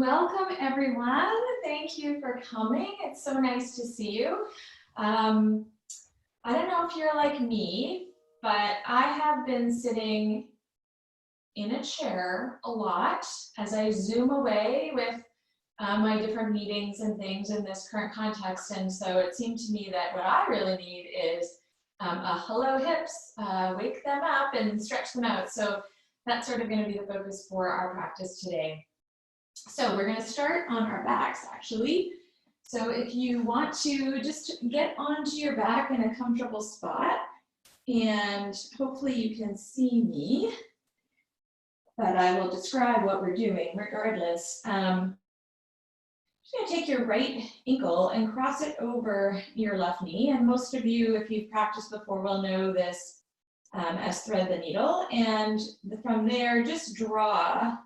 Welcome everyone. Thank you for coming. It's so nice to see you. I don't know if you're like me, but I have been sitting in a chair a lot as I zoom away with my different meetings and things in this current context. And so it seemed to me that what I really need is a hello hips, wake them up and stretch them out. So that's sort of going to be the focus for our practice today. So we're going to start on our backs actually. So if you want to just get onto your back in a comfortable spot, and hopefully you can see me, but I will describe what we're doing regardless. Just going to take your right ankle and cross it over your left knee. And most of you, if you've practiced before, will know this as thread the needle. And from there, just draw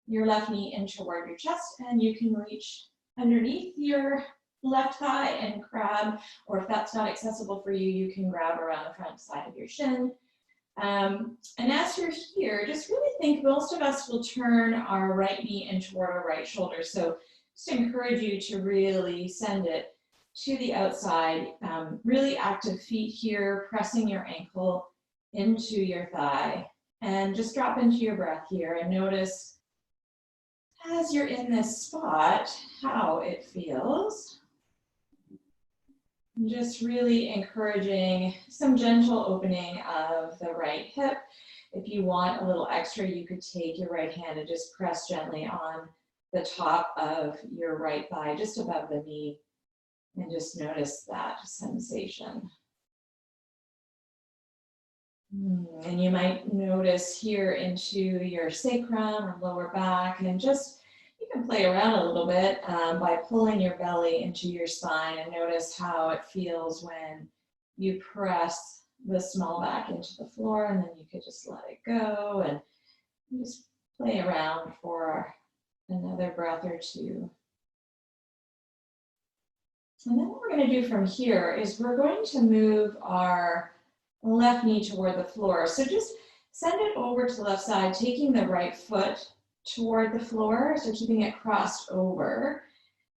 your left knee in toward your chest, and you can reach underneath your left thigh and grab, or if that's not accessible for you, you can grab around the front side of your shin. And as you're here, just really think, most of us will turn our right knee in toward our right shoulder. So just encourage you to really send it to the outside. Really active feet here, pressing your ankle into your thigh, and just drop into your breath here and notice as you're in this spot, how it feels. Just really encouraging some gentle opening of the right hip. If you want a little extra, you could take your right hand and just press gently on the top of your right thigh, just above the knee, and just notice that sensation. And you might notice here into your sacrum or lower back, and just you can play around a little bit by pulling your belly into your spine, and notice how it feels when you press the small back into the floor, and then you could just let it go and just play around for another breath or two. And then what we're going to do from here is we're going to move our left knee toward the floor. So just send it over to the left side, taking the right foot toward the floor, so keeping it crossed over.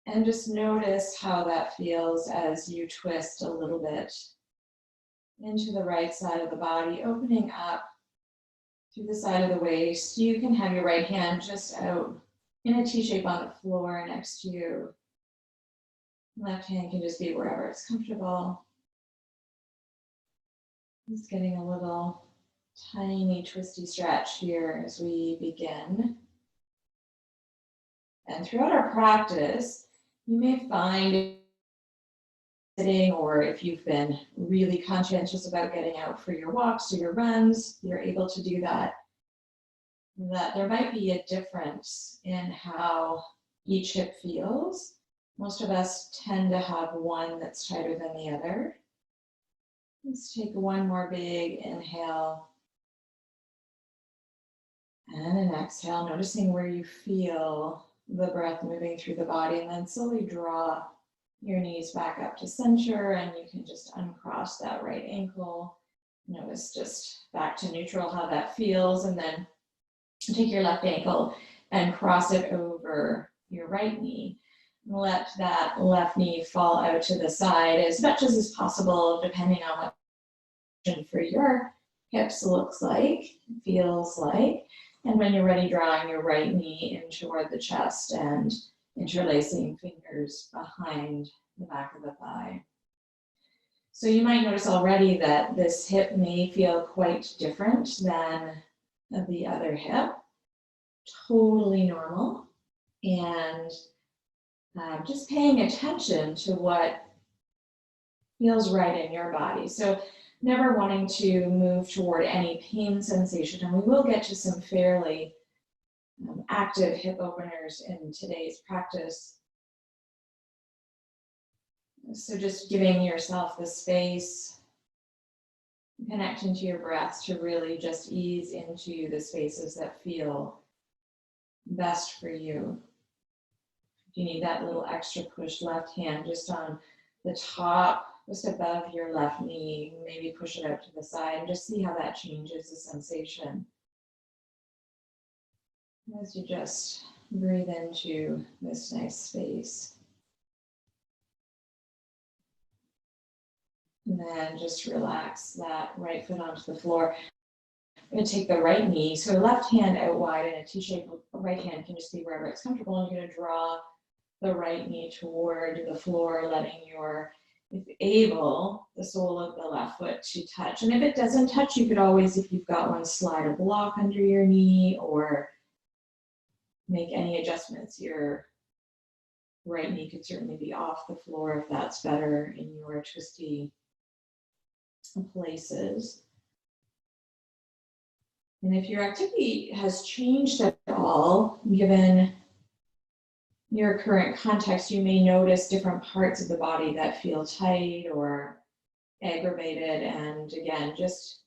And just notice how that feels as you twist a little bit into the right side of the body, opening up through the side of the waist. You can have your right hand just out in a T shape on the floor next to you. Left hand can just be wherever it's comfortable. Just getting a little tiny twisty stretch here as we begin. And throughout our practice, you may find sitting, or if you've been really conscientious about getting out for your walks or your runs, you're able to do that, that there might be a difference in how each hip feels. Most of us tend to have one that's tighter than the other. Let's take one more big inhale and an exhale, noticing where you feel the breath moving through the body, and then slowly draw your knees back up to center, and you can just uncross that right ankle. Notice just back to neutral how that feels, and then take your left ankle and cross it over your right knee. Let that left knee fall out to the side as much as is possible, depending on what for your hips looks like, feels like. And when you're ready, drawing your right knee in toward the chest and interlacing fingers behind the back of the thigh. So you might notice already that this hip may feel quite different than the other hip. Totally normal. And just paying attention to what feels right in your body. So never wanting to move toward any pain sensation. And we will get to some fairly active hip openers in today's practice. So just giving yourself the space, connecting to your breath to really just ease into the spaces that feel best for you. If you need that little extra push, left hand just on the top, just above your left knee, maybe push it out to the side and just see how that changes the sensation. As you just breathe into this nice space. And then just relax that right foot onto the floor. I'm going to take the right knee, so left hand out wide in a T-shape. Right hand can just be wherever it's comfortable. I'm going to draw the right knee toward the floor, letting your, if able, the sole of the left foot to touch. And if it doesn't touch, you could always, if you've got one, slide a block under your knee or make any adjustments. Your right knee could certainly be off the floor if that's better in your twisty places. And if your activity has changed at all, given your current context, you may notice different parts of the body that feel tight or aggravated. And again, just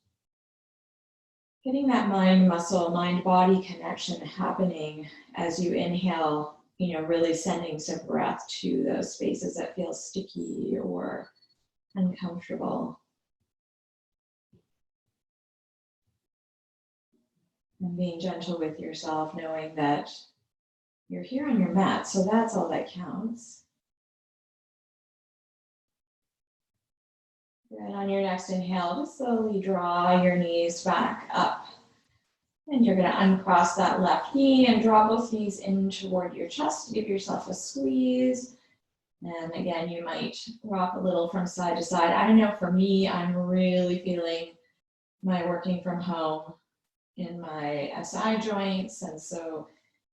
getting that mind-body connection happening as you inhale, really sending some breath to those spaces that feel sticky or uncomfortable. And being gentle with yourself, knowing that you're here on your mat, so that's all that counts. Then on your next inhale, just slowly draw your knees back up. And you're going to uncross that left knee and draw both knees in toward your chest. Give yourself a squeeze. And again, you might rock a little from side to side. I don't know, for me, I'm really feeling my working from home in my SI joints. And so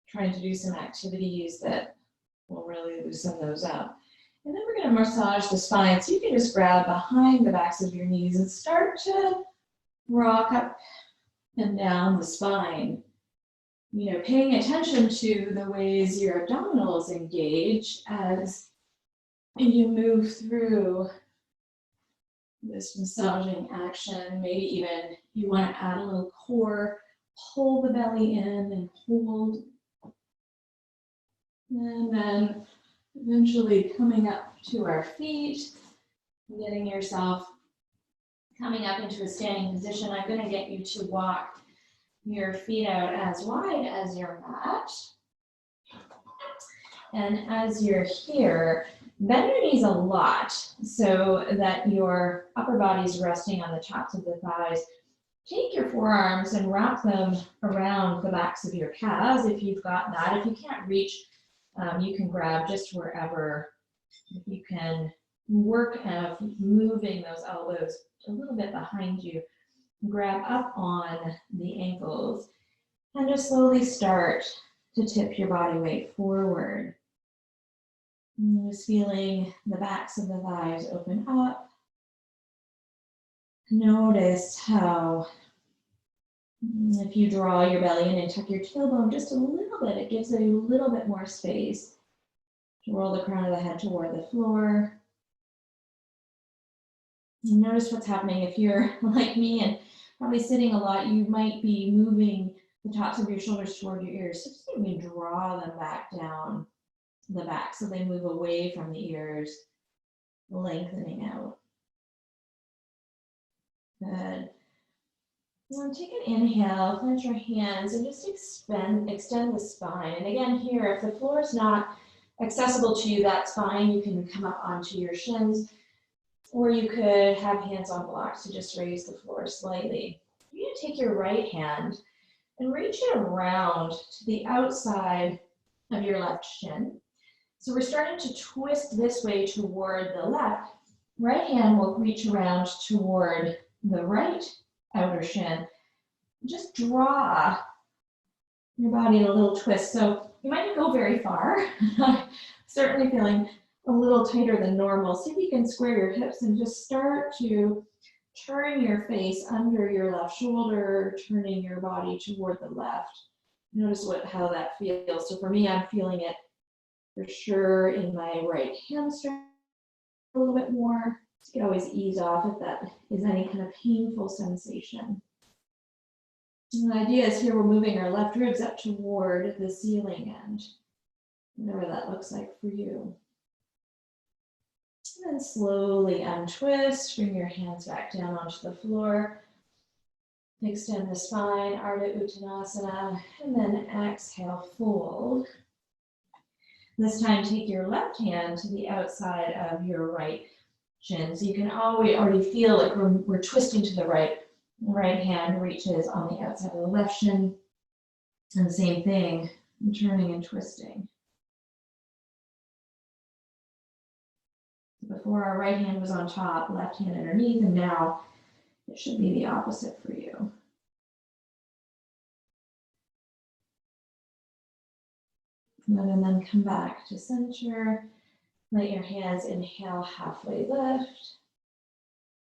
trying to do some activities that will really loosen those up. And then we're going to massage the spine. So you can just grab behind the backs of your knees and start to rock up and down the spine. Paying attention to the ways your abdominals engage as you move through this massaging action. Maybe even you want to add a little core, pull the belly in and hold. And then eventually coming up to our feet, getting yourself coming up into a standing position. I'm going to get you to walk your feet out as wide as your mat. And as you're here, bend your knees a lot so that your upper body's resting on the tops of the thighs. Take your forearms and wrap them around the backs of your calves if you've got that. If you can't reach, you can grab just wherever. You can work of moving those elbows a little bit behind you. Grab up on the ankles and just slowly start to tip your body weight forward. And just feeling the backs of the thighs open up. Notice how if you draw your belly in and tuck your tailbone just a little bit, it gives it a little bit more space to roll the crown of the head toward the floor. And notice what's happening. If you're like me and probably sitting a lot, you might be moving the tops of your shoulders toward your ears. So just maybe draw them back down the back so they move away from the ears, lengthening out. Good. Now take an inhale, clench your hands, and just extend the spine. And again here, if the floor is not accessible to you, that's fine. You can come up onto your shins, or you could have hands on blocks to just raise the floor slightly. You're going to take your right hand and reach it around to the outside of your left shin. So we're starting to twist this way toward the left. Right hand will reach around toward the right outer shin. Just draw your body in a little twist. So you might not go very far. Certainly feeling a little tighter than normal. See if you can square your hips and just start to turn your face under your left shoulder, turning your body toward the left. Notice how that feels. So for me, I'm feeling it for sure in my right hamstring a little bit more. You can always ease off if that is any kind of painful sensation. And the idea is here we're moving our left ribs up toward the ceiling end, whatever that looks like for you. And then slowly untwist, bring your hands back down onto the floor. Extend the spine, Ardha Uttanasana, and then exhale, fold. This time, take your left hand to the outside of your right shin. So you can already feel like we're twisting to the right. Right hand reaches on the outside of the left shin. And the same thing, turning and twisting. Before our right hand was on top, left hand underneath, and now it should be the opposite for you. And then come back to center. Let your hands inhale, halfway lift.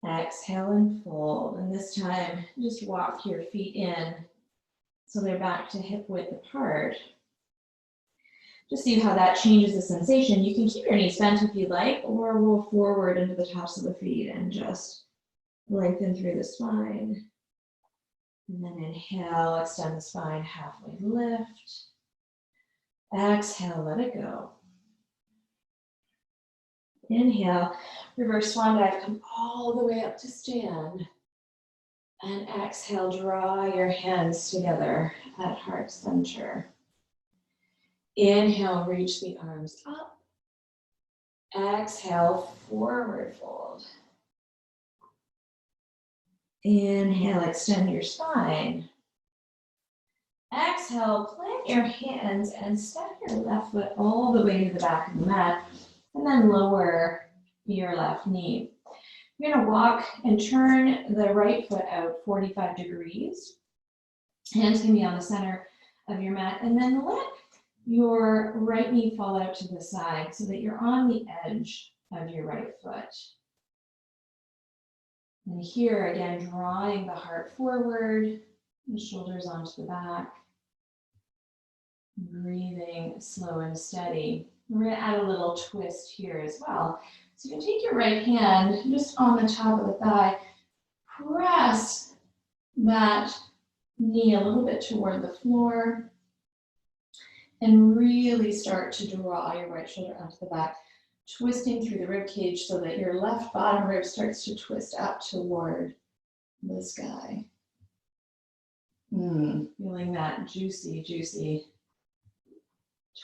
Exhale and fold. And this time, just walk your feet in so they're back to hip width apart. Just see how that changes the sensation. You can keep your knees bent if you like, or roll forward into the tops of the feet and just lengthen through the spine. And then inhale, extend the spine, halfway lift. Exhale, let it go. Inhale, reverse swan dive, come all the way up to stand. And exhale, draw your hands together at heart center. Inhale, reach the arms up. Exhale, forward fold. Inhale, extend your spine. Exhale, plant your hands and step your left foot all the way to the back of the mat, and then lower your left knee. You're gonna walk and turn the right foot out 45 degrees. Hands can be on the center of your mat, and then let your right knee fall out to the side so that you're on the edge of your right foot. And here again, drawing the heart forward, the shoulders onto the back. Breathing slow and steady. We're going to add a little twist here as well. So you can take your right hand just on the top of the thigh, press that knee a little bit toward the floor, and really start to draw your right shoulder onto the back, twisting through the rib cage so that your left bottom rib starts to twist up toward the sky. Feeling that juicy, juicy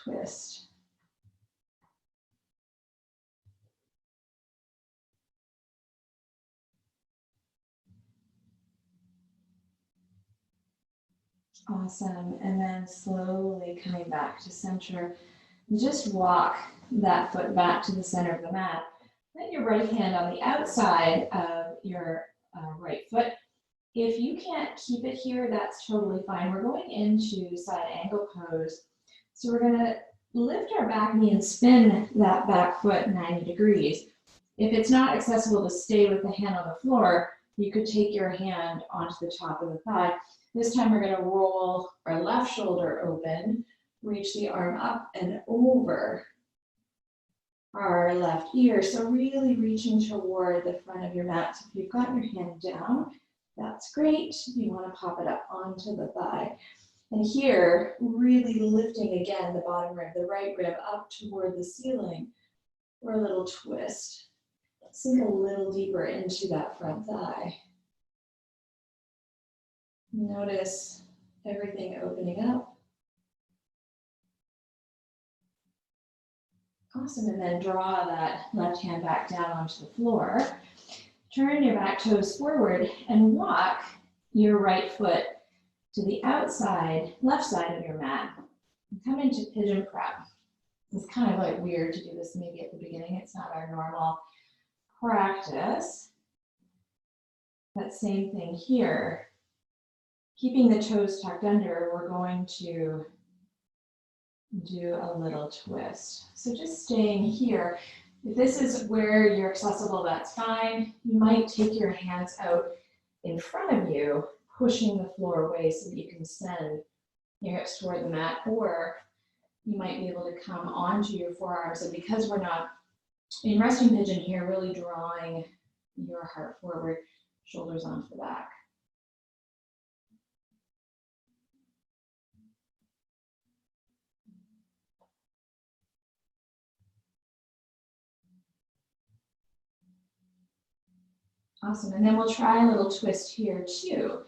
twist. Awesome. And then slowly coming back to center. Just walk that foot back to the center of the mat. Let your right hand on the outside of your right foot. If you can't keep it here, that's totally fine. We're going into side angle pose. So we're going to lift our back knee and spin that back foot 90 degrees. If it's not accessible to stay with the hand on the floor, you could take your hand onto the top of the thigh. This time we're going to roll our left shoulder open, reach the arm up and over our left ear. So really reaching toward the front of your mat. So if you've got your hand down, that's great. You want to pop it up onto the thigh. And here, really lifting again the bottom rib, the right rib up toward the ceiling for a little twist. Sink a little deeper into that front thigh. Notice everything opening up. Awesome, and then draw that left hand back down onto the floor. Turn your back toes forward and walk your right foot to the outside, left side of your mat. And come into pigeon prep. It's kind of like weird to do this maybe at the beginning. It's not our normal practice. But same thing here. Keeping the toes tucked under, we're going to do a little twist. So just staying here. If this is where you're accessible, that's fine. You might take your hands out in front of you, pushing the floor away so that you can send your hips toward the mat, or you might be able to come onto your forearms. And because we're not in resting pigeon here, really drawing your heart forward, shoulders onto the back. Awesome, and then we'll try a little twist here too.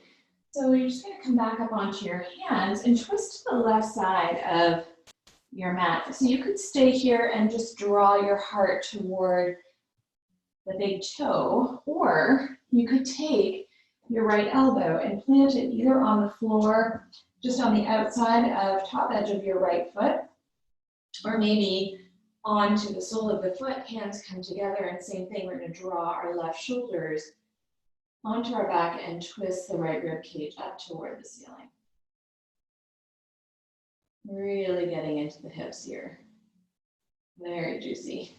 So you're just gonna come back up onto your hands and twist to the left side of your mat. So you could stay here and just draw your heart toward the big toe, or you could take your right elbow and plant it either on the floor, just on the outside of top edge of your right foot, or maybe onto the sole of the foot, hands come together, and same thing, we're gonna draw our left shoulders onto our back and twist the right rib cage up toward the ceiling. Really getting into the hips here. Very juicy.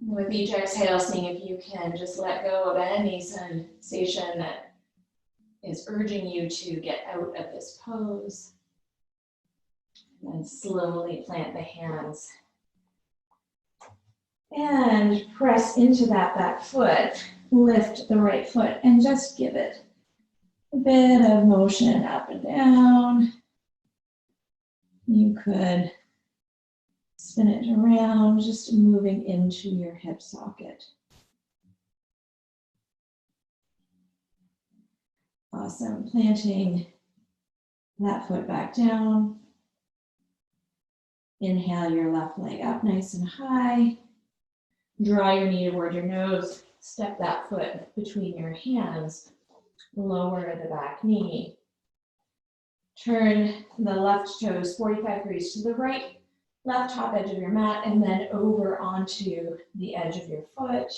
With each exhale, seeing if you can just let go of any sensation that is urging you to get out of this pose. And then slowly plant the hands. And press into that back foot. Lift the right foot and just give it a bit of motion up and down. You could spin it around, just moving into your hip socket. Awesome. Planting that foot back down. Inhale your left leg up nice and high. Draw your knee toward your nose. Step that foot between your hands. Lower the back knee. Turn the left toes 45 degrees to the right, left top edge of your mat, and then over onto the edge of your foot.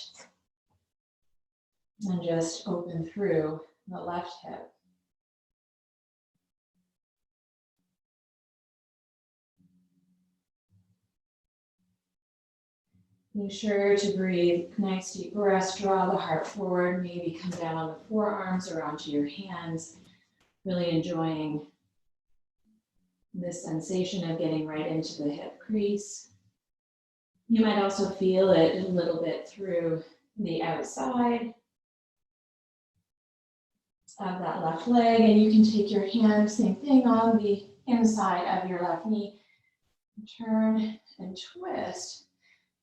And just open through the left hip. Be sure to breathe nice deep breaths, draw the heart forward, maybe come down on the forearms or onto your hands, really enjoying this sensation of getting right into the hip crease. You might also feel it a little bit through the outside of that left leg, and you can take your hand, same thing, on the inside of your left knee. Turn and twist,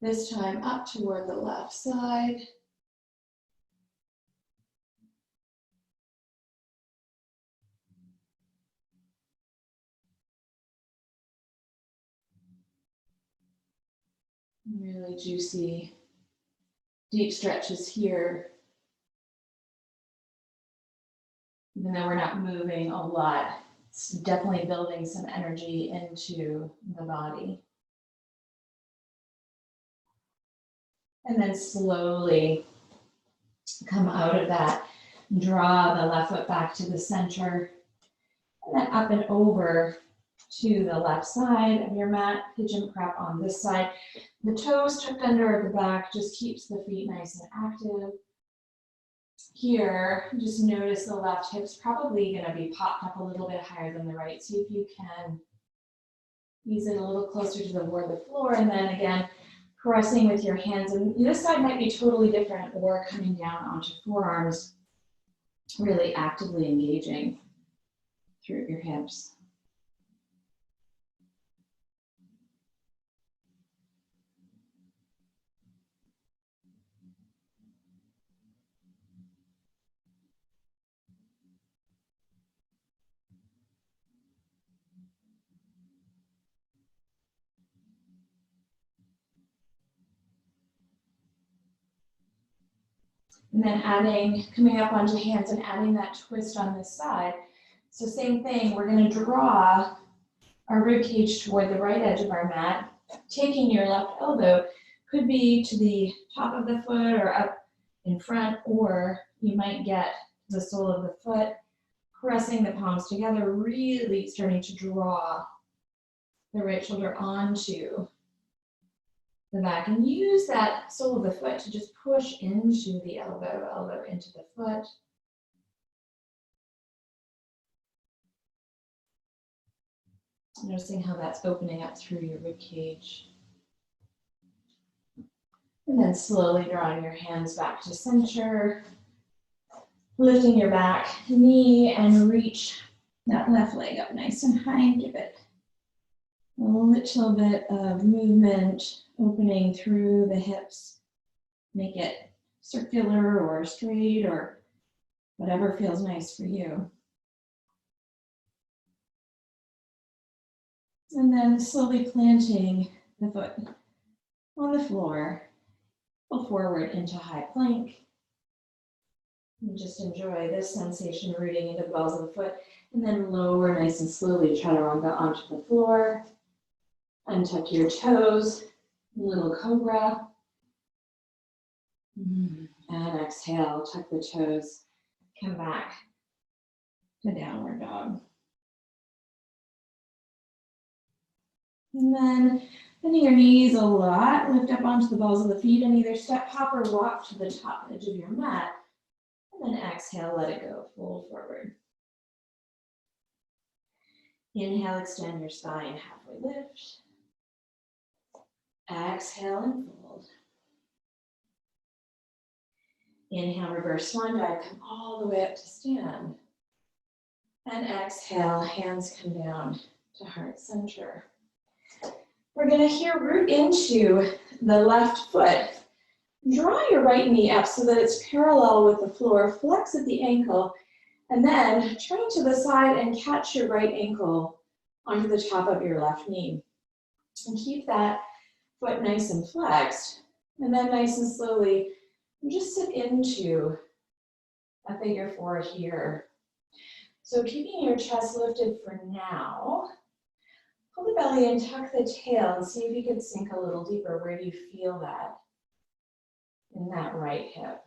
this time up toward the left side. Really juicy, deep stretches here. Even though we're not moving a lot, it's definitely building some energy into the body. And then slowly come out of that. Draw the left foot back to the center. And then up and over to the left side of your mat. Pigeon prep on this side. The toes tucked under the back just keeps the feet nice and active. Here, just notice the left hip's probably going to be popped up a little bit higher than the right. See if you can ease it a little closer to the floor. And then again, pressing with your hands. And this side might be totally different, or coming down onto forearms, really actively engaging through your hips. And then coming up onto hands and adding that twist on this side. So same thing, we're going to draw our rib cage toward the right edge of our mat, taking your left elbow, could be to the top of the foot or up in front, or you might get the sole of the foot, pressing the palms together, really starting to draw the right shoulder onto the back, and use that sole of the foot to just push into the elbow into the foot. Noticing how that's opening up through your rib cage. And then slowly drawing your hands back to center, lifting your back knee and reach that left leg up nice and high and give it a little bit of movement, opening through the hips Make it circular or straight or whatever feels nice for you. And then slowly planting the foot on the floor, pull forward into high plank. And just enjoy this sensation rooting into the balls of the foot, and then lower nice and slowly, chaturanga onto the floor. Untuck your toes, little cobra. And exhale, tuck the toes, come back to downward dog. And then bending your knees a lot, lift up onto the balls of the feet and either step, hop, or walk to the top edge of your mat. And then exhale, let it go, fold forward. Inhale, extend your spine, halfway lift. Exhale and fold. Inhale, reverse swan dive, come all the way up to stand. And exhale, hands come down to heart center. We're gonna here root into the left foot. Draw your right knee up so that it's parallel with the floor, flex at the ankle, and then turn to the side and catch your right ankle onto the top of your left knee. And keep that foot nice and flexed, and then nice and slowly, just sit into a figure four here. So keeping your chest lifted for now, pull the belly in, tuck the tail, and see if you can sink a little deeper. Where do you feel that? In that right hip.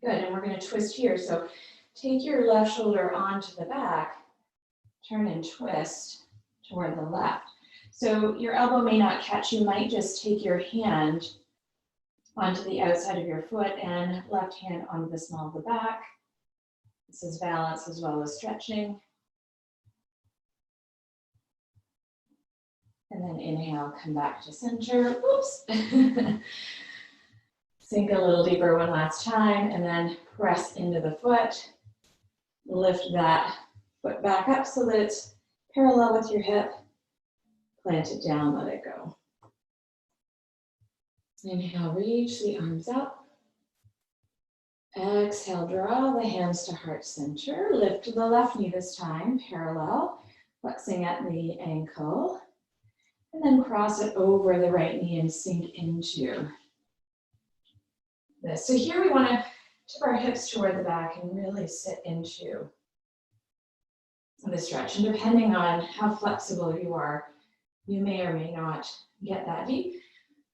Good, and we're going to twist here. So take your left shoulder onto the back, turn and twist toward the left. So your elbow may not catch, you might just take your hand onto the outside of your foot and left hand onto the small of the back. This is balance as well as stretching. And then inhale, come back to center. Oops. Sink a little deeper one last time, and then press into the foot. Lift that foot back up so that it's parallel with your hip. Plant it down, let it go. Inhale, reach the arms up. Exhale, draw the hands to heart center. Lift the left knee this time, parallel, flexing at the ankle. And then cross it over the right knee and sink into this. So here we want to tip our hips toward the back and really sit into the stretch. And depending on how flexible you are, you may or may not get that deep.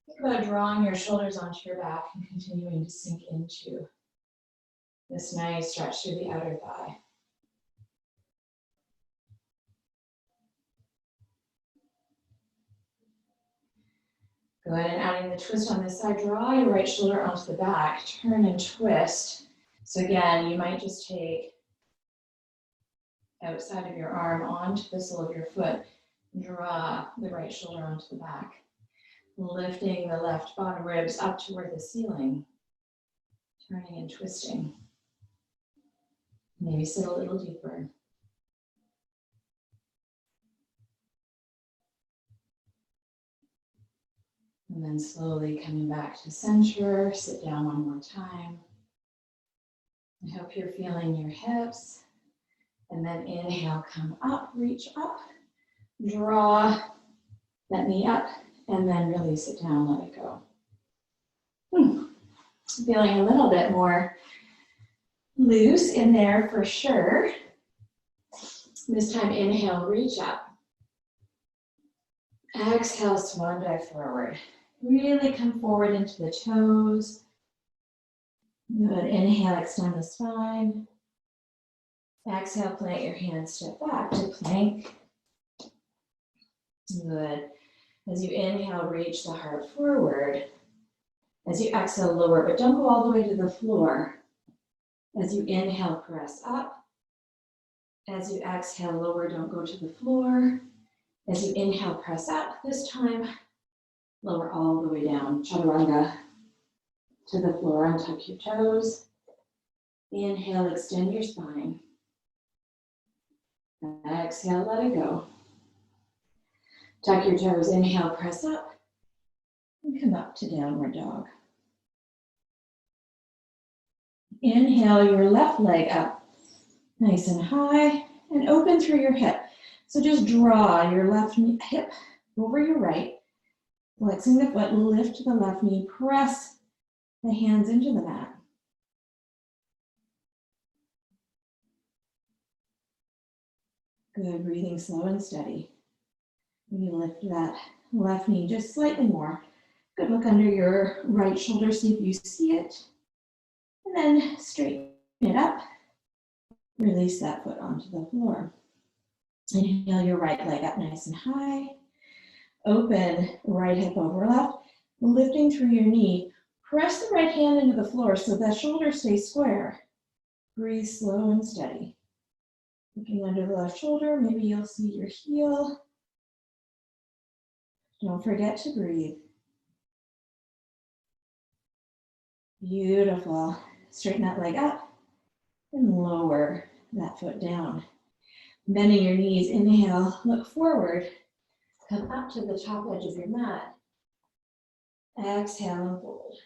Think about drawing your shoulders onto your back and continuing to sink into this nice stretch through the outer thigh. Go ahead and adding the twist on this side, draw your right shoulder onto the back, turn and twist. So again, you might just take outside of your arm onto the sole of your foot, draw the right shoulder onto the back, lifting the left bottom ribs up toward the ceiling, turning and twisting. Maybe sit a little deeper. And then slowly coming back to center, sit down one more time. I hope you're feeling your hips. And then inhale, come up, reach up, draw that knee up, and then release it down, let it go. Feeling a little bit more loose in there for sure. This time, inhale, reach up. Exhale, swan dive forward. Really come forward into the toes. Good. Inhale, extend the spine. Exhale, plant your hands, step back to plank. Good. As you inhale, reach the heart forward. As you exhale, lower, but don't go all the way to the floor. As you inhale, press up. As you exhale, lower, don't go to the floor. As you inhale, press up. This time, lower all the way down. Chaturanga to the floor, untuck your toes. Inhale, extend your spine. Exhale, let it go. Tuck your toes. Inhale, press up. And come up to downward dog. Inhale your left leg up, nice and high, and open through your hip. So just draw your left hip over your right, flexing the foot, lift the left knee, press the hands into the mat. Good, breathing slow and steady. You lift that left knee just slightly more. Good, look under your right shoulder, see if you see it. And then straighten it up. Release that foot onto the floor. Inhale your right leg up nice and high. Open right hip over left, lifting through your knee. Press the right hand into the floor so that shoulder stays square. Breathe slow and steady. Looking under the left shoulder, maybe you'll see your heel. Don't forget to breathe. Beautiful. Straighten that leg up and lower that foot down. Bending your knees, inhale, look forward. Come up to the top edge of your mat. Exhale and fold.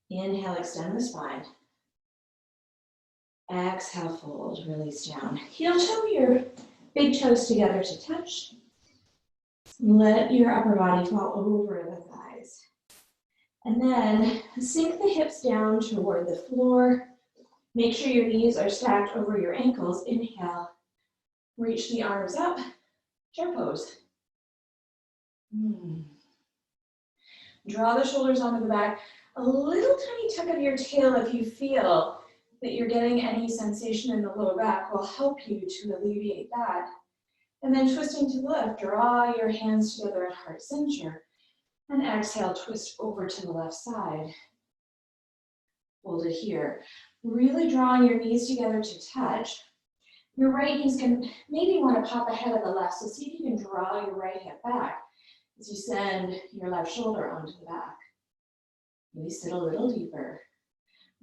Inhale, extend the spine. Exhale, fold, release down. Heel toe your big toes together to touch. Let your upper body fall over the thighs. And then sink the hips down toward the floor. Make sure your knees are stacked over your ankles. Inhale, reach the arms up, chair pose. Draw the shoulders onto the back. A little tiny tuck of your tail if you feel that you're getting any sensation in the lower back will help you to alleviate that. And then twisting to the left, draw your hands together at heart center. And exhale, twist over to the left side. Hold it here. Really drawing your knees together to touch. Your right knee's going to maybe want to pop ahead of the left, so see if you can draw your right hip back as you send your left shoulder onto the back. Maybe sit a little deeper.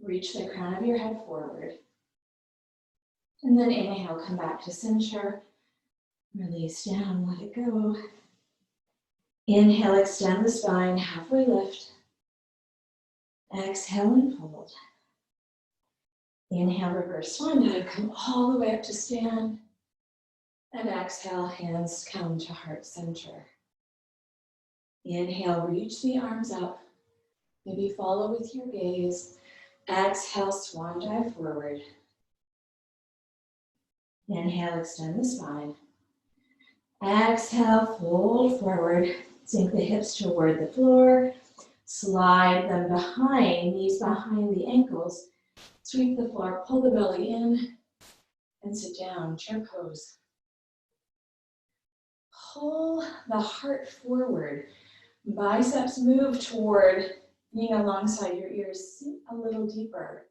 Reach the crown of your head forward. And then inhale, come back to center. Release down, let it go. Inhale, extend the spine, halfway lift. Exhale and fold. Inhale, reverse swan dive, come all the way up to stand. And exhale, hands come to heart center. Inhale, reach the arms up. Maybe follow with your gaze. Exhale, swan dive forward. Inhale, extend the spine. Exhale, fold forward. Sink the hips toward the floor. Slide them behind, knees behind the ankles. Sweep the floor, pull the belly in, and sit down, chair pose. Pull the heart forward. Biceps move toward being alongside your ears. Sink a little deeper.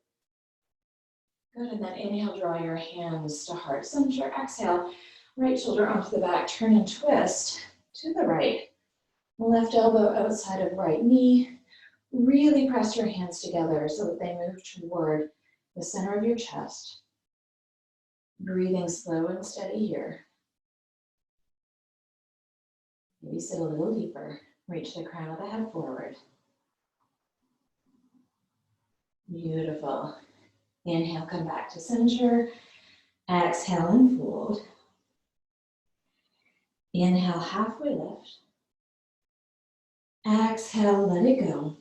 Good, and then inhale, draw your hands to heart center. Exhale, right shoulder onto the back, turn and twist to the right. Left elbow outside of right knee. Really press your hands together so that they move toward the center of your chest. Breathing slow and steady here. Maybe sit a little deeper. Reach the crown of the head forward. Beautiful. Inhale, come back to center. Exhale and fold. Inhale, halfway lift. Exhale, let it go.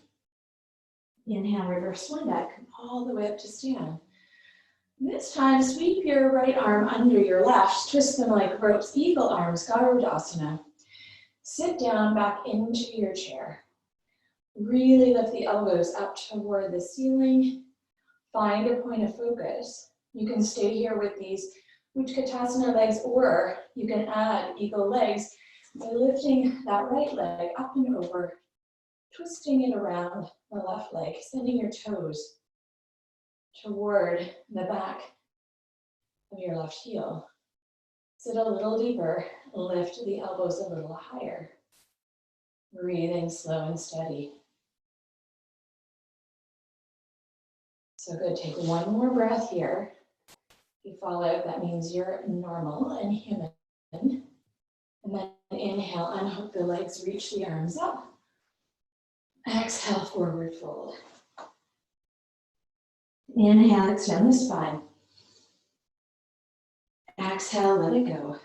Inhale, reverse swan dive, come all the way up to stand. This time, sweep your right arm under your left, twist them like ropes, eagle arms, Garudasana. Sit down back into your chair. Really lift the elbows up toward the ceiling. Find a point of focus. You can stay here with these Utkatasana legs, or you can add eagle legs by lifting that right leg up and over, twisting it around the left leg, sending your toes toward the back of your left heel. Sit a little deeper, lift the elbows a little higher. Breathing slow and steady. So good, take one more breath here. If you fall out, that means you're normal and human. And then inhale, unhook the legs, reach the arms up. Exhale, forward fold. Inhale, extend the spine. Exhale, let it go.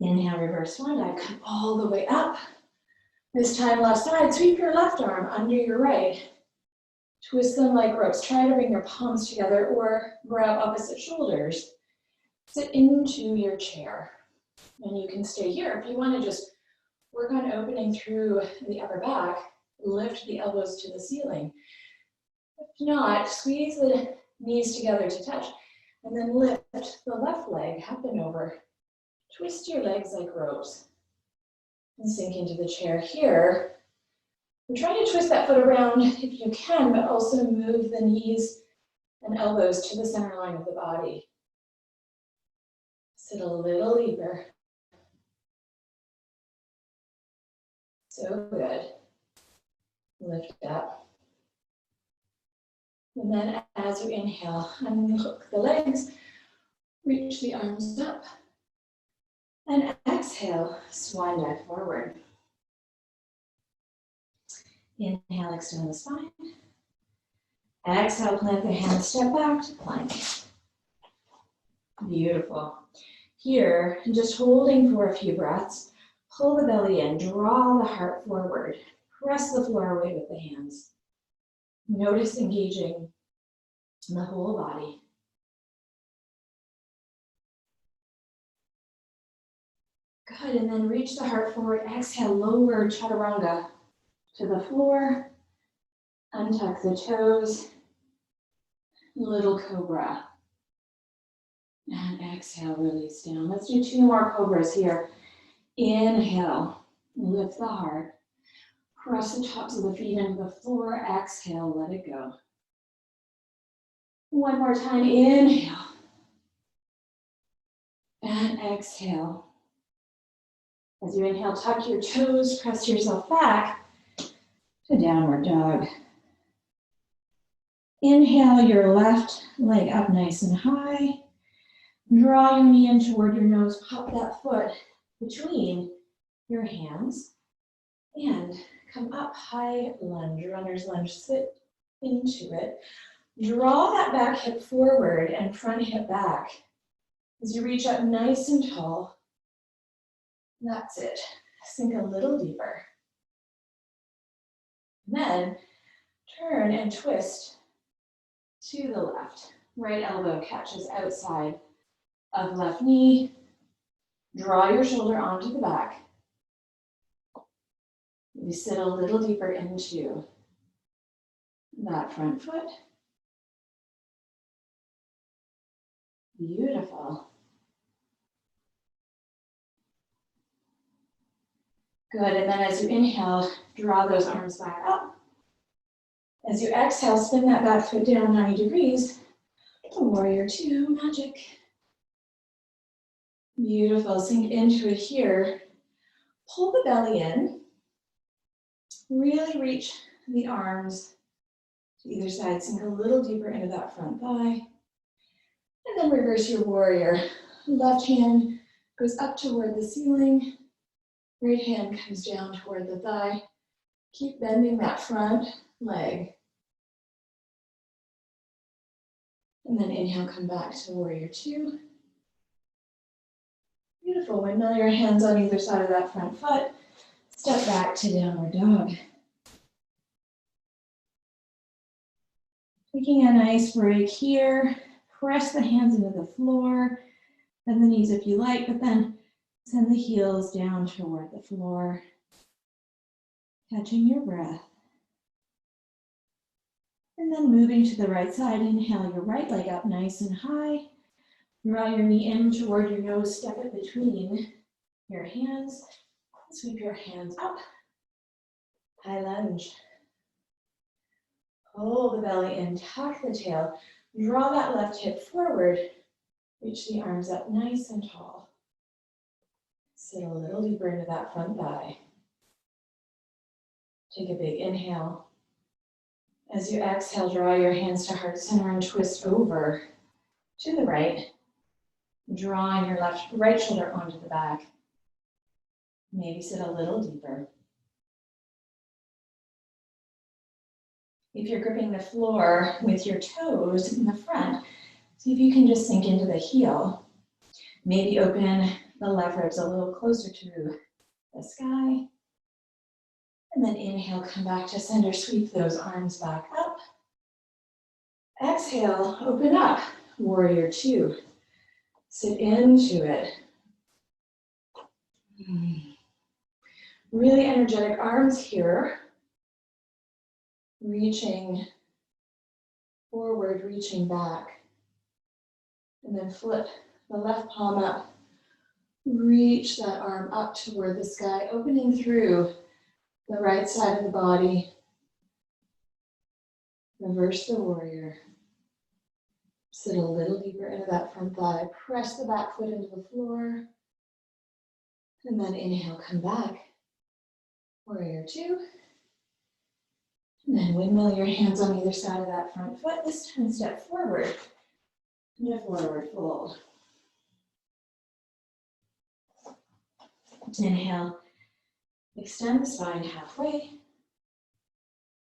Inhale, reverse swan dive, come all the way up. This time, left side, sweep your left arm under your right. Twist them like ropes. Try to bring your palms together or grab opposite shoulders. Sit into your chair. And you can stay here. If you want to just work on opening through the upper back, lift the elbows to the ceiling. If not, squeeze the knees together to touch, and then lift the left leg up and over. Twist your legs like ropes and sink into the chair here. And try to twist that foot around if you can, but also move the knees and elbows to the center line of the body. Sit a little deeper. So good. Lift up. And then as you inhale, unhook the legs, reach the arms up. And exhale, swan dive forward. Inhale, extend the spine. Exhale, plant the hands, step back to plank. Beautiful. Here, just holding for a few breaths, pull the belly in, draw the heart forward, press the floor away with the hands. Notice engaging the whole body. Good, and then reach the heart forward. Exhale, lower chaturanga to the floor. Untuck the toes. Little cobra. And exhale, release down. Let's do 2 more cobras here. Inhale, lift the heart. Press the tops of the feet into the floor. Exhale, let it go. One more time, inhale. And exhale. As you inhale, tuck your toes, press yourself back to downward dog. Inhale your left leg up nice and high. Draw your knee in toward your nose, pop that foot between your hands, and come up, high lunge, runner's lunge, sit into it. Draw that back hip forward and front hip back. As you reach up nice and tall, that's it. Sink a little deeper. Then turn and twist to the left. Right elbow catches outside of left knee. Draw your shoulder onto the back. You sit a little deeper into that front foot. Beautiful. Good, and then as you inhale, draw those arms back up. As you exhale, spin that back foot down 90 degrees. Warrior 2, magic. Beautiful, sink into it here. Pull the belly in. Really reach the arms to either side. Sink a little deeper into that front thigh. And then reverse your warrior. Left hand goes up toward the ceiling. Right hand comes down toward the thigh. Keep bending that front leg. And then inhale, come back to warrior 2. Beautiful. Windmill your hands on either side of that front foot. Step back to downward dog. Taking a nice break here. Press the hands into the floor. Bend the knees if you like, but then send the heels down toward the floor. Catching your breath. And then moving to the right side, inhale your right leg up nice and high. Draw your knee in toward your nose, step it between your hands. Sweep your hands up. High lunge. Pull the belly in, tuck the tail. Draw that left hip forward. Reach the arms up nice and tall. Sit a little deeper into that front thigh. Take a big inhale. As you exhale, draw your hands to heart center and twist over to the right, drawing your right shoulder onto the back. Maybe sit a little deeper. If you're gripping the floor with your toes in the front, see if you can just sink into the heel. Maybe open the left ribs a little closer to the sky. And then inhale, come back to center, sweep those arms back up. Exhale, open up, warrior two. Sit into it. Really energetic arms here. Reaching forward, reaching back. And then flip the left palm up. Reach that arm up toward the sky, opening through the right side of the body. Reverse the warrior. Sit a little deeper into that front thigh. Press the back foot into the floor. And then inhale, come back. Warrior two. And then windmill your hands on either side of that front foot. This time step forward into forward fold. Inhale, extend the spine halfway.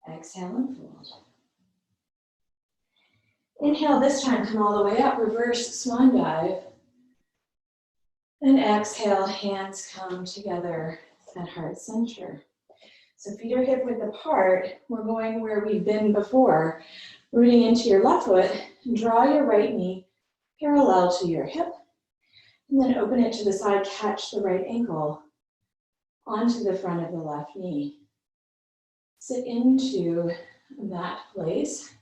Exhale and fold. Inhale, this time come all the way up, reverse swan dive. And exhale, hands come together at heart center. So feet are hip width apart. We're going where we've been before. Rooting into your left foot, draw your right knee parallel to your hip. And then open it to the side, catch the right ankle onto the front of the left knee. Sit into that place.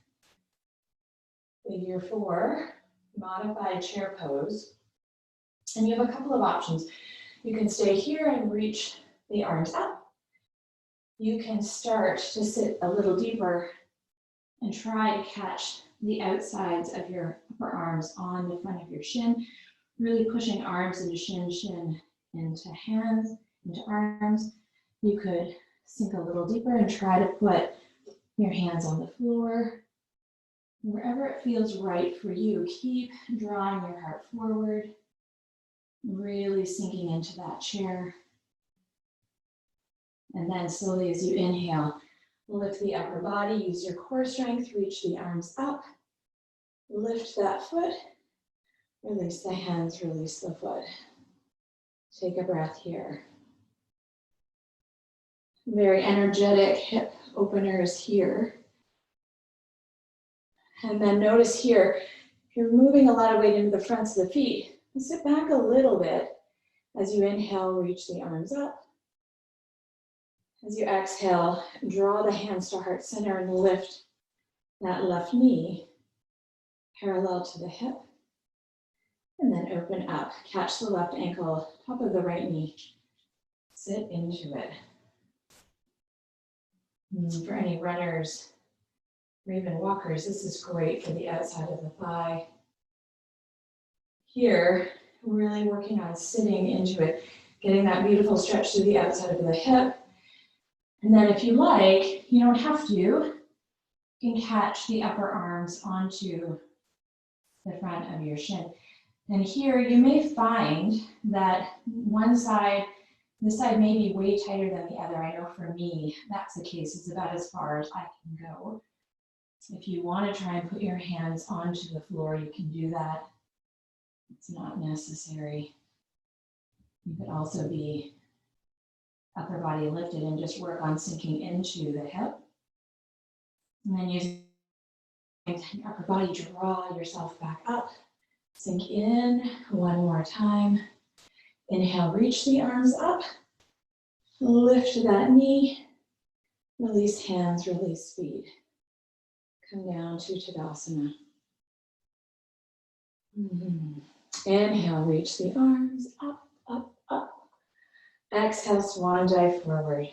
Figure four, modified chair pose. And you have a couple of options. You can stay here and reach the arms up. You can start to sit a little deeper and try to catch the outsides of your upper arms on the front of your shin, really pushing arms into shin, shin into hands, into arms. You could sink a little deeper and try to put your hands on the floor. Wherever it feels right for you, keep drawing your heart forward, really sinking into that chair. And then slowly as you inhale, lift the upper body, use your core strength, reach the arms up, lift that foot, release the hands, release the foot. Take a breath here. Very energetic hip openers here. And then notice here, if you're moving a lot of weight into the fronts of the feet, sit back a little bit as you inhale, reach the arms up. As you exhale, draw the hands to heart center and lift that left knee parallel to the hip. And then open up, catch the left ankle, top of the right knee. Sit into it. For any runners or even walkers, this is great for the outside of the thigh. Here, really working on sitting into it, getting that beautiful stretch through the outside of the hip. And then if you like, you don't have to, you can catch the upper arms onto the front of your shin. And here you may find that one side, this side may be way tighter than the other. I know for me, that's the case. It's about as far as I can go. If you want to try and put your hands onto the floor, you can do that. It's not necessary. You could also be upper body lifted and just work on sinking into the hip. And then using your upper body, draw yourself back up. Sink in one more time. Inhale, reach the arms up. Lift that knee. Release hands, release feet. Come down to Tadasana. Inhale, reach the arms up, up, up. Exhale, swan dive forward.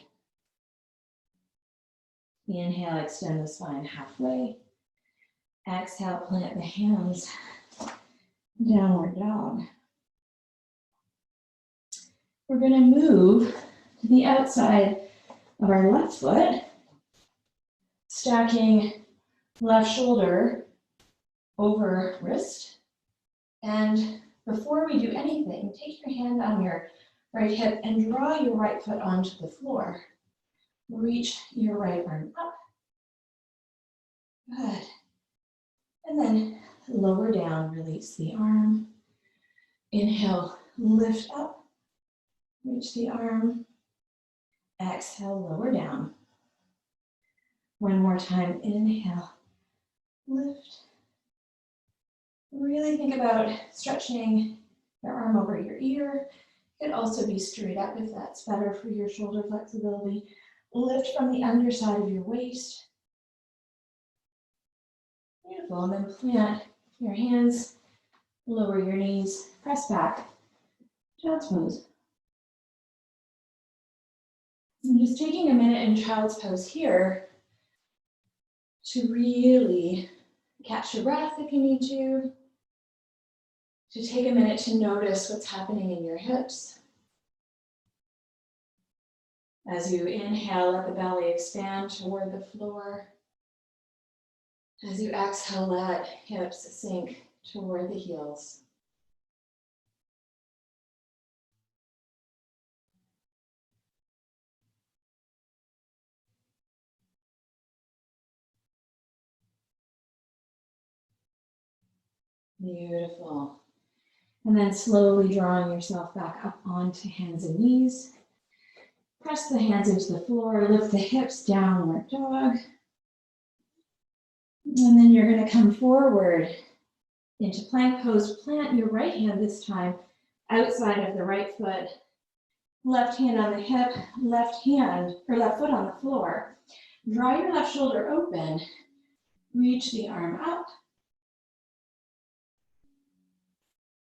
Inhale, extend the spine halfway. Exhale, plant the hands, downward dog. We're going to move to the outside of our left foot. stacking left shoulder over wrist. And before we do anything, take your hand on your right hip and draw your right foot onto the floor. Reach your right arm up. Good. And then lower down, release the arm. Inhale, lift up, reach the arm. Exhale, lower down. One more time, inhale, lift. Really think about stretching your arm over your ear. It could also be straight up if that's better for your shoulder flexibility. Lift from the underside of your waist. Beautiful, and then plant your hands, lower your knees, press back, child's pose. And just taking a minute in child's pose here to really catch your breath if you need to take a minute to notice what's happening in your hips. As you inhale, let the belly expand toward the floor. As you exhale, let hips sink toward the heels. Beautiful. And then slowly drawing yourself back up onto hands and knees. Press the hands into the floor, lift the hips, downward dog. And then you're going to come forward into plank pose. Plant your right hand this time outside of the right foot. Left hand on the hip, left foot on the floor. Draw your left shoulder open. Reach the arm up.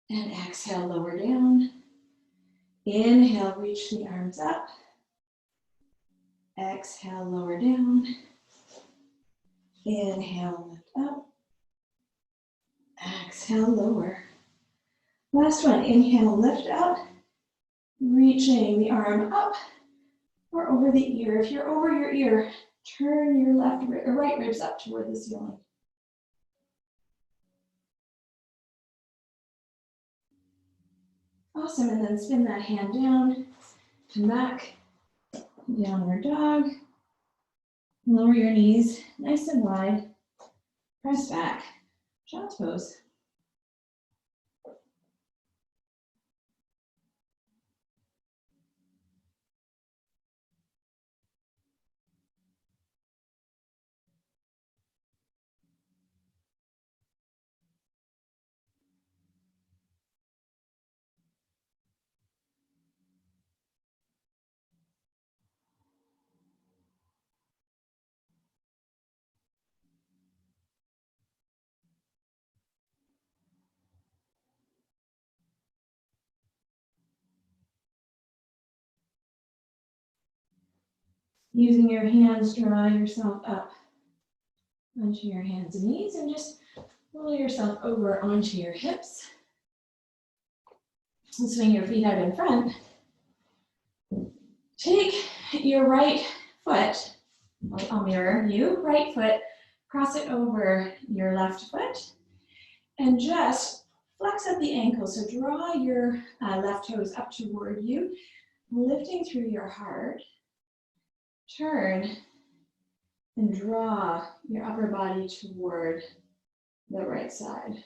And exhale, lower down. Inhale, reach the arms up. Exhale, lower down. Inhale, lift up. Exhale, lower. Last one, inhale, lift up. Reaching the arm up or over the ear. If you're over your ear, turn your right ribs up toward the ceiling. Awesome, and then spin that hand down, come back, downward dog. Lower your knees, nice and wide. Press back, child's pose. Using your hands, draw yourself up onto your hands and knees and just roll yourself over onto your hips. And swing your feet out in front. Take your right foot, I'll mirror you, right foot, cross it over your left foot, and just flex up the ankle. So draw your left toes up toward you, lifting through your heart. Turn and draw your upper body toward the right side.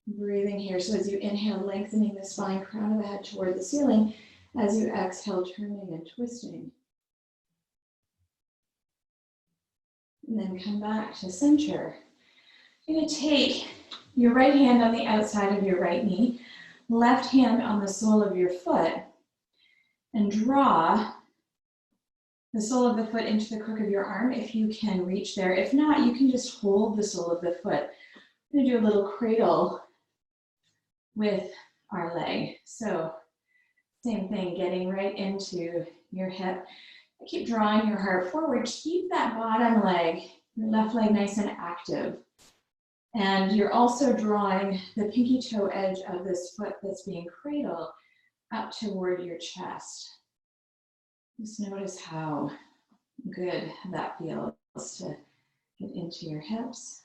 Breathing here. So as you inhale, lengthening the spine, crown of the head toward the ceiling. As you exhale, turning and twisting. And then come back to center. You're going to take your right hand on the outside of your right knee, left hand on the sole of your foot, and draw the sole of the foot into the crook of your arm if you can reach there. If not, you can just hold the sole of the foot. I'm going to do a little cradle with our leg. So same thing, getting right into your hip. Keep drawing your heart forward. Keep that bottom leg, your left leg nice and active. And you're also drawing the pinky toe edge of this foot that's being cradled up toward your chest. Just notice how good that feels to get into your hips.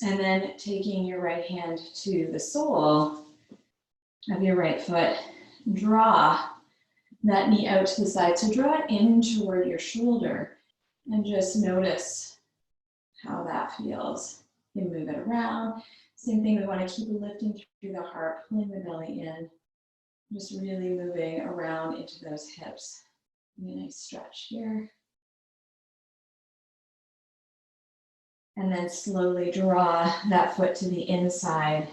And then taking your right hand to the sole of your right foot, draw that knee out to the side. So draw it in toward your shoulder and just notice how that feels. You move it around. Same thing, we want to keep lifting through the heart, pulling the belly in, just really moving around into those hips. A nice stretch here. And then slowly draw that foot to the inside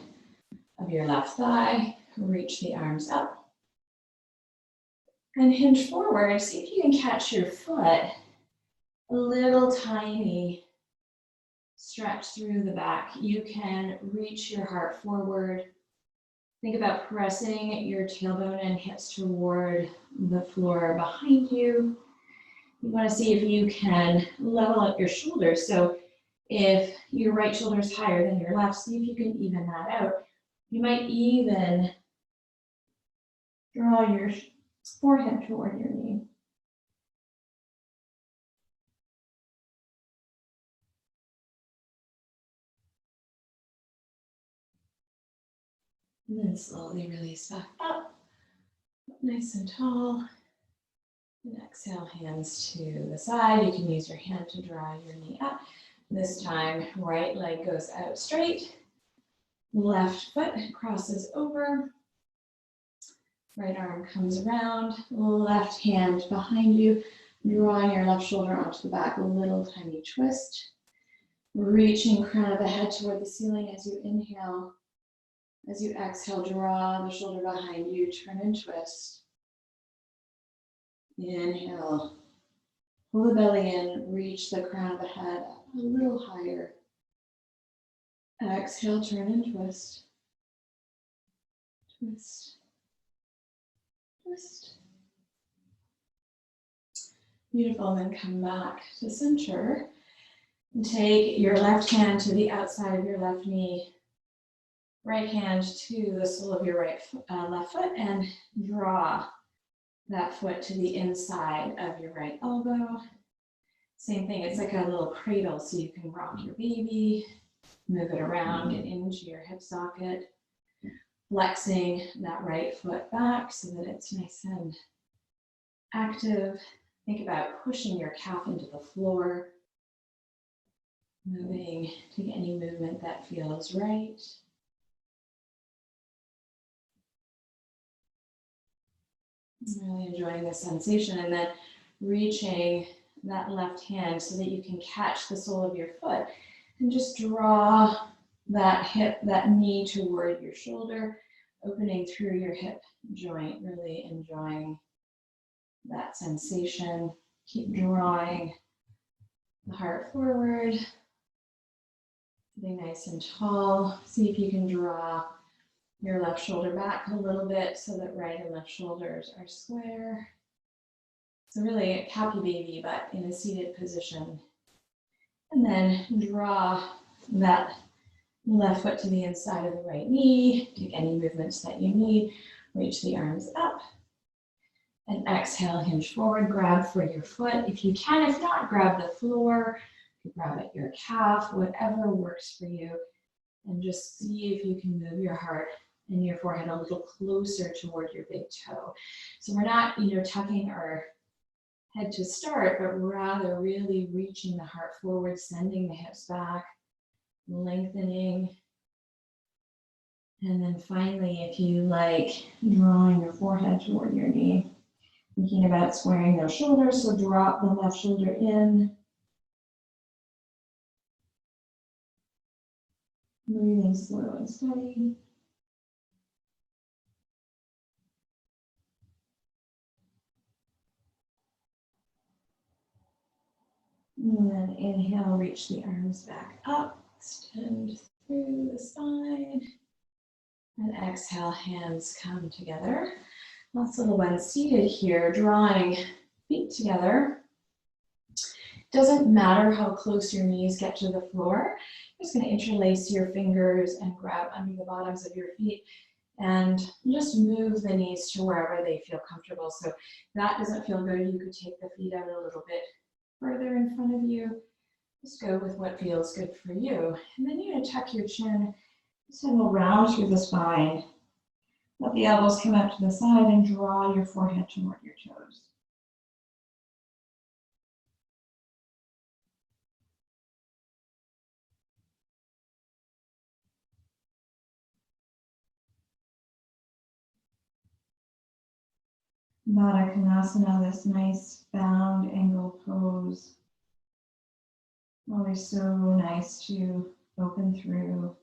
of your left thigh. Reach the arms up. And hinge forward. See if you can catch your foot. A little tiny stretch through the back. You can reach your heart forward. Think about pressing your tailbone and hips toward the floor behind you. You want to see if you can level up your shoulders. So if your right shoulder is higher than your left, see if you can even that out. You might even draw your forehead toward your knee. And then slowly release back up, nice and tall. And exhale, hands to the side. You can use your hand to draw your knee up. This time, right leg goes out straight. Left foot crosses over. Right arm comes around. Left hand behind you. Drawing your left shoulder onto the back. A little tiny twist. Reaching crown of the head toward the ceiling as you inhale. As you exhale, draw the shoulder behind you. Turn and twist. Inhale. Pull the belly in. Reach the crown of the head up a little higher. Exhale, turn and twist. Twist. Twist. Beautiful. Then come back to center. And take your left hand to the outside of your left knee. Right hand to the sole of your left foot and draw that foot to the inside of your right elbow. Same thing, it's like a little cradle so you can rock your baby, move it around, get into your hip socket, flexing that right foot back so that it's nice and active. Think about pushing your calf into the floor, moving, take any movement that feels right. Really enjoying the sensation, and then reaching that left hand so that you can catch the sole of your foot and just draw that hip, that knee toward your shoulder, opening through your hip joint, really enjoying that sensation. Keep drawing the heart forward, sitting nice and tall. See if you can draw your left shoulder back a little bit so that right and left shoulders are square. So really a happy baby, but in a seated position. And then draw that left foot to the inside of the right knee. Take any movements that you need. Reach the arms up. And exhale, hinge forward, grab for your foot. If you can, if not, grab the floor. You grab at your calf, whatever works for you. And just see if you can move your heart and your forehead a little closer toward your big toe. So we're not, tucking our head to start, but rather really reaching the heart forward, sending the hips back, lengthening. And then finally, if you like, drawing your forehead toward your knee, thinking about squaring those shoulders, so drop the left shoulder in. Breathing slow and steady. And then inhale, reach the arms back up, extend through the spine. And exhale, hands come together. Last little one seated here, drawing feet together. Doesn't matter how close your knees get to the floor. You're just going to interlace your fingers and grab under the bottoms of your feet and just move the knees to wherever they feel comfortable. So if that doesn't feel good, you could take the feet out a little bit further in front of you. Just go with what feels good for you. And then you're going to tuck your chin. This time we'll round through the spine. Let the elbows come out to the side and draw your forehead toward your toes. Baddha Konasana, this nice bound angle pose. Always so nice to open through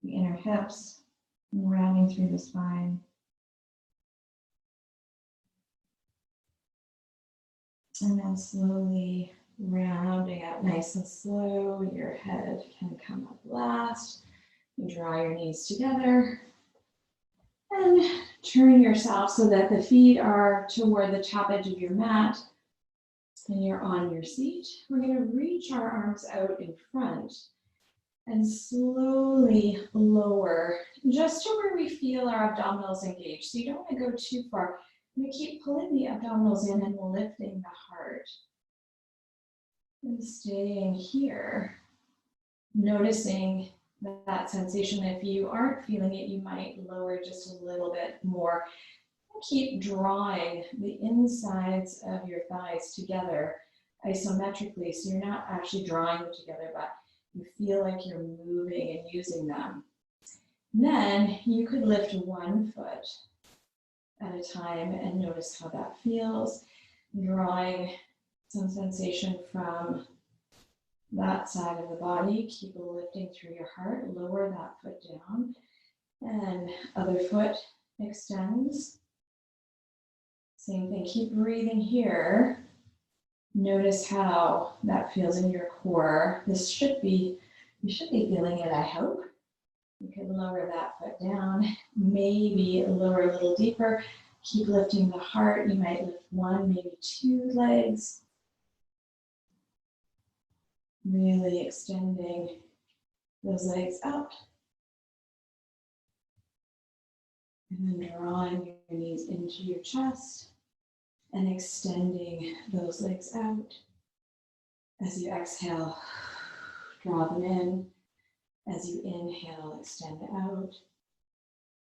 the inner hips and rounding through the spine. And then slowly rounding out nice and slow. Your head can come up last. You draw your knees together. And turn yourself so that the feet are toward the top edge of your mat and you're on your seat. We're going to reach our arms out in front and slowly lower just to where we feel our abdominals engaged. So you don't want to go too far. We keep pulling the abdominals in and lifting the heart. And staying here, noticing that sensation. If you aren't feeling it, you might lower just a little bit more. Keep drawing the insides of your thighs together isometrically, so you're not actually drawing them together, but you feel like you're moving and using them. And then you could lift one foot at a time and notice how that feels, drawing some sensation from that side of the body. Keep lifting through your heart. Lower that foot down. And other foot extends. Same thing. Keep breathing here. Notice how that feels in your core. You should be feeling it, I hope. You could lower that foot down. Maybe lower a little deeper. Keep lifting the heart. You might lift one, maybe two legs. Really extending those legs up. And then drawing your knees into your chest and extending those legs out. As you exhale, draw them in. As you inhale, extend out.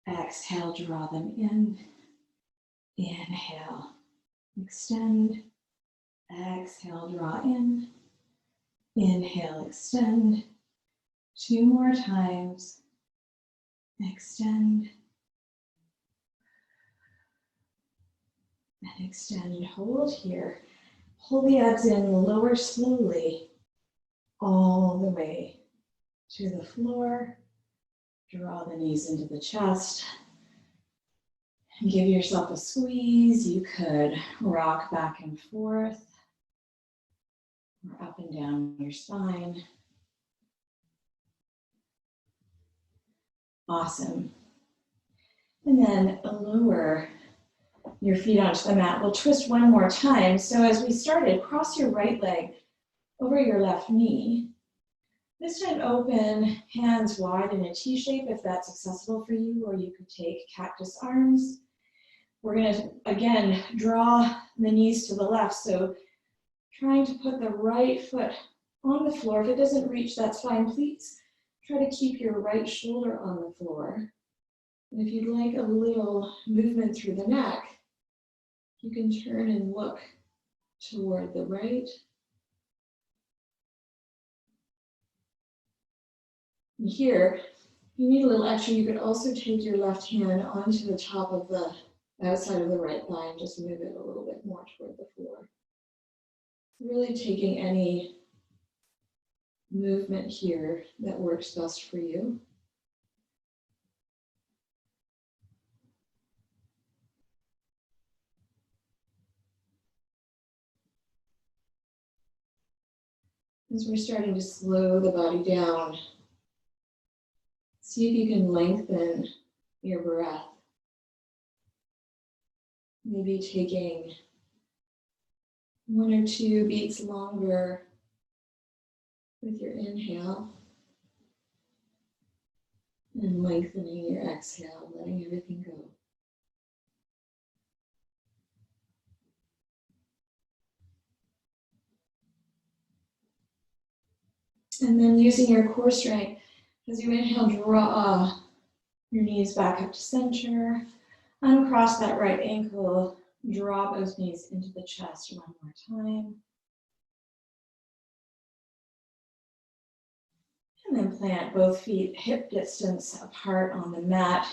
Exhale, draw them in. Inhale, extend. Exhale, draw in. Inhale, extend. Two more times. Extend. And extend. Hold here. Pull the abs in, lower slowly all the way to the floor. Draw the knees into the chest. Give yourself a squeeze. You could rock back and forth or up and down your spine. Awesome. And then lower your feet onto the mat. We'll twist one more time. So as we started, cross your right leg over your left knee. This time open, hands wide in a T shape if that's accessible for you, or you could take cactus arms. We're going to, again, draw the knees to the left. So trying to put the right foot on the floor. If it doesn't reach, that's fine. Please try to keep your right shoulder on the floor. And if you'd like a little movement through the neck, you can turn and look toward the right. And here, if you need a little extra, you could also take your left hand onto the top of the outside of the right thigh and just move it a little bit more toward the floor. Really taking any movement here that works best for you. As we're starting to slow the body down, see if you can lengthen your breath. Maybe taking 1 or 2 beats longer with your inhale. And lengthening your exhale, letting everything go. And then using your core strength, as you inhale, draw your knees back up to center. Uncross that right ankle, draw those knees into the chest one more time. And then plant both feet hip distance apart on the mat.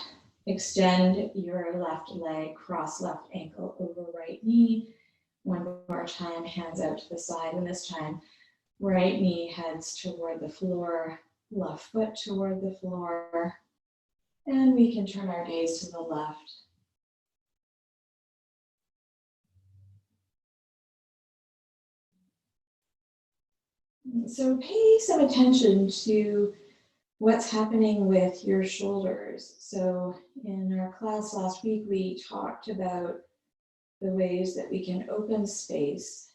Extend your left leg, cross left ankle over right knee. One more time, hands out to the side, and this time, right knee heads toward the floor, left foot toward the floor, and we can turn our gaze to the left. So pay some attention to what's happening with your shoulders. So in our class last week, we talked about the ways that we can open space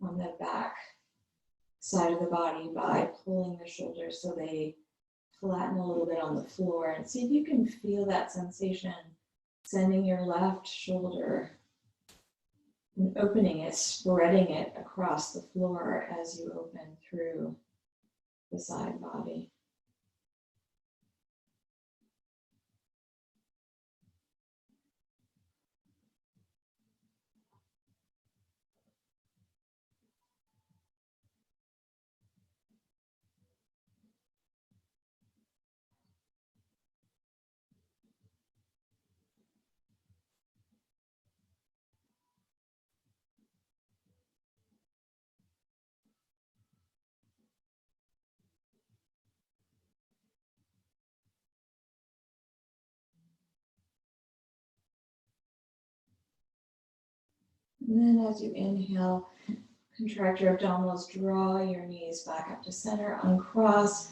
on the back side of the body by pulling the shoulders so they flatten a little bit on the floor, and see if you can feel that sensation, sending your left shoulder and opening it, spreading it across the floor as you open through the side body. And then as you inhale, contract your abdominals, draw your knees back up to center, uncross.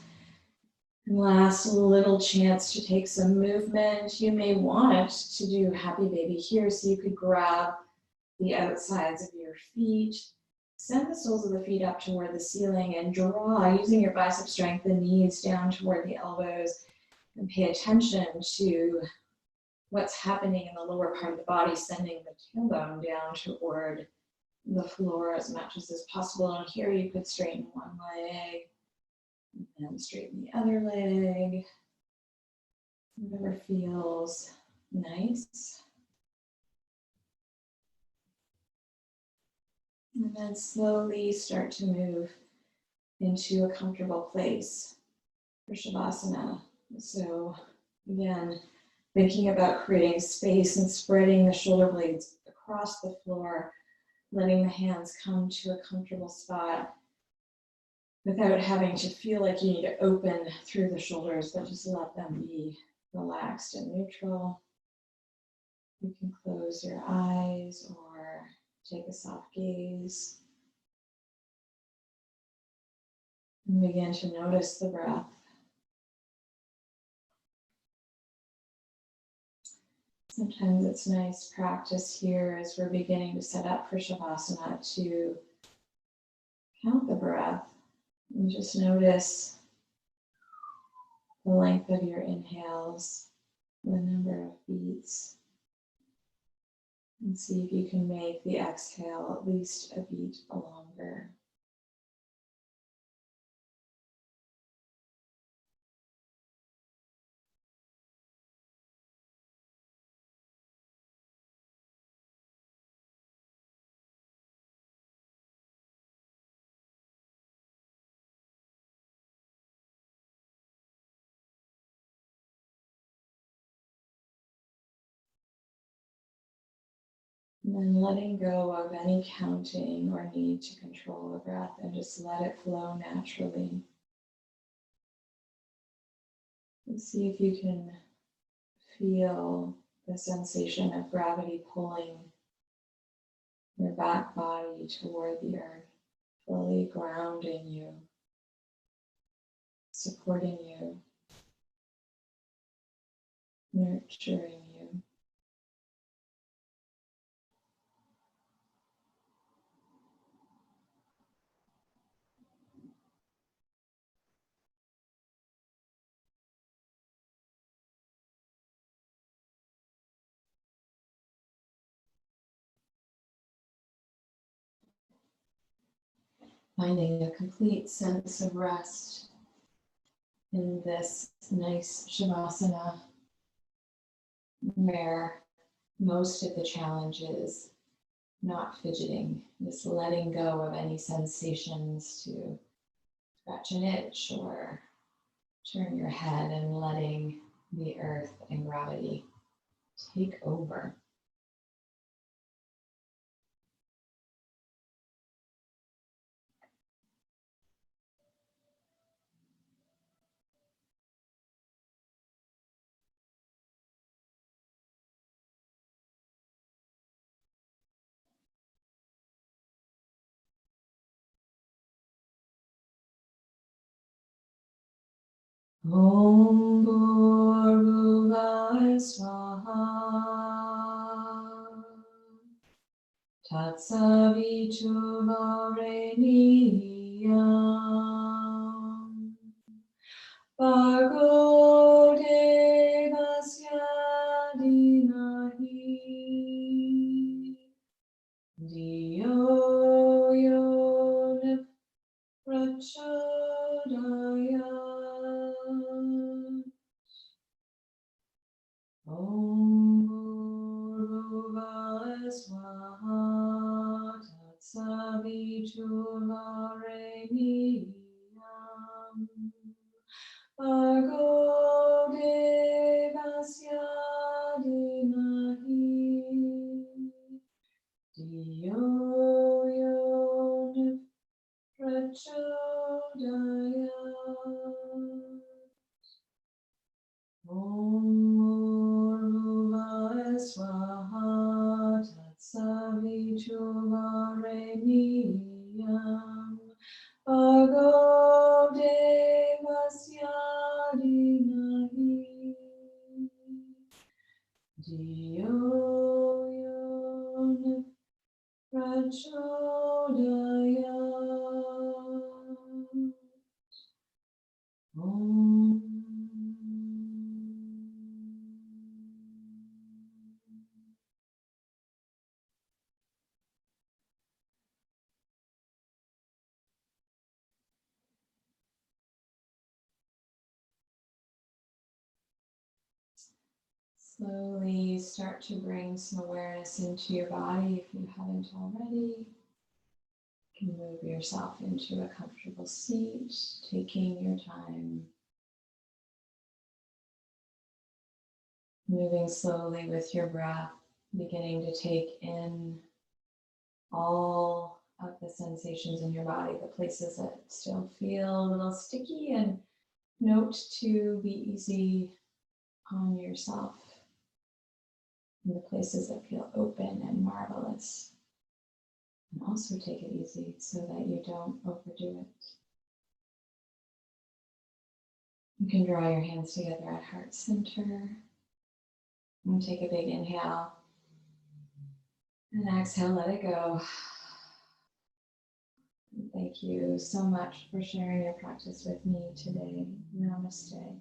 And last little chance to take some movement. You may want to do happy baby here, so you could grab the outsides of your feet, send the soles of the feet up toward the ceiling, and draw, using your bicep strength, the knees down toward the elbows, and pay attention to what's happening in the lower part of the body, sending the tailbone down toward the floor as much as is possible. And here you could straighten one leg and then straighten the other leg, whatever feels nice. And then slowly start to move into a comfortable place for Shavasana. So again, thinking about creating space and spreading the shoulder blades across the floor, letting the hands come to a comfortable spot without having to feel like you need to open through the shoulders, but just let them be relaxed and neutral. You can close your eyes or take a soft gaze. And begin to notice the breath. Sometimes it's nice practice here as we're beginning to set up for Shavasana to count the breath and just notice the length of your inhales, the number of beats, and see if you can make the exhale at least a beat longer. And then letting go of any counting or need to control the breath and just let it flow naturally. And see if you can feel the sensation of gravity pulling your back body toward the earth, fully grounding you, supporting you, nurturing you. Finding a complete sense of rest in this nice Shavasana where most of the challenge is not fidgeting, just letting go of any sensations to scratch an itch or turn your head and letting the earth and gravity take over. Om Bhurvubhuvah Swaha Tatsaviturvarenyam Bhargo Devasya Dhimahi Dhiyo Yo Prachodayat Om Bhurvubhuvah Swaha Tatsaviturvarenyam Bhargo Devasya Dhimahi Dhiyo Yo Prachodayat Om Bhurvubhuvah Swaha Tatsaviturvarenyam Bhargo Devasya Dhimahi Dhiyo Yo Prachodayat Om. Slowly start to bring some awareness into your body if you haven't already. You can move yourself into a comfortable seat, taking your time. Moving slowly with your breath, beginning to take in all of the sensations in your body, the places that still feel a little sticky, and note to be easy on yourself. And the places that feel open and marvelous. And also take it easy so that you don't overdo it. You can draw your hands together at heart center. And take a big inhale. And exhale, let it go. Thank you so much for sharing your practice with me today. Namaste.